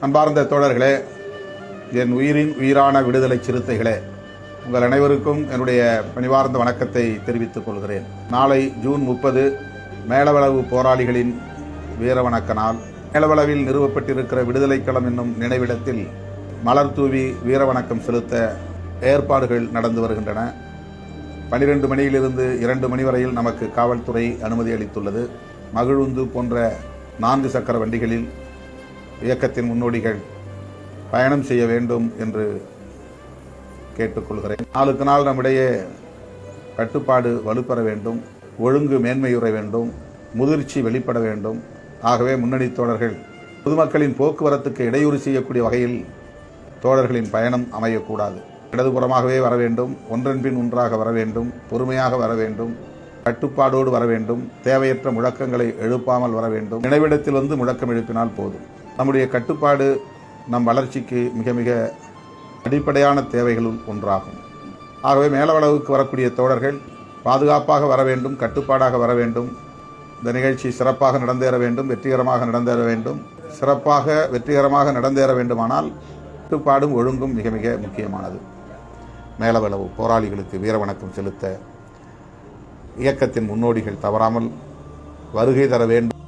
அன்பார்ந்த தோழர்களே, என் உயிரின் உயிரான விடுதலை சிறுத்தைகளே, உங்கள் அனைவருக்கும் என்னுடைய பணிவார்ந்த வணக்கத்தை தெரிவித்துக் கொள்கிறேன். நாளை ஜூன் 30 மேலவளவு போராளிகளின் வீரவணக்க நாள். மேலவளவில் நிறுவப்பட்டிருக்கிற விடுதலை களம் என்னும் நினைவிடத்தில் மலர் தூவி வீரவணக்கம் செலுத்த ஏற்பாடுகள் நடந்து வருகின்றன. 12 மணியிலிருந்து 2 மணி வரையில் நமக்கு காவல்துறை அனுமதி அளித்துள்ளது. மகிழுந்து போன்ற 4 சக்கர வண்டிகளில் இயக்கத்தின் முன்னோடிகள் பயணம் செய்ய வேண்டும் என்று கேட்டுக்கொள்கிறேன். நாளுக்கு நாள் நம்மிடையே கட்டுப்பாடு வலுப்பெற வேண்டும், ஒழுங்கு மேன்மையுற வேண்டும், முதிர்ச்சி வெளிப்பட வேண்டும். ஆகவே முன்னணி தோழர்கள் பொதுமக்களின் போக்குவரத்துக்கு இடையூறு செய்யக்கூடிய வகையில் தோழர்களின் பயணம் அமையக்கூடாது. இடதுபுறமாகவே வர வேண்டும், ஒன்றன் பின் ஒன்றாக வர வேண்டும், பொறுமையாக வர வேண்டும், கட்டுப்பாடோடு வர வேண்டும், தேவையற்ற முழக்கங்களை எழுப்பாமல் வர வேண்டும். நினைவிடத்தில் வந்து முழக்கம் எழுப்பினால் போதும். நம்முடைய கட்டுப்பாடு நம் வளர்ச்சிக்கு மிக மிக அடிப்படையான தேவைகளுள் ஒன்றாகும். ஆகவே மேலவளவுக்கு வரக்கூடிய தோழர்கள் பாதுகாப்பாக வர வேண்டும், கட்டுப்பாடாக வர வேண்டும். இந்த நிகழ்ச்சி சிறப்பாக நடந்தேற வேண்டும், வெற்றிகரமாக நடந்தேற வேண்டும். வெற்றிகரமாக நடந்தேற வேண்டுமானால் கட்டுப்பாடும் ஒழுங்கும் மிக மிக முக்கியமானது. மேலவளவு போராளிகளுக்கு வீரவணக்கம் செலுத்த இயக்கத்தின் முன்னோடிகள் தவறாமல் வருகை தர வேண்டும்.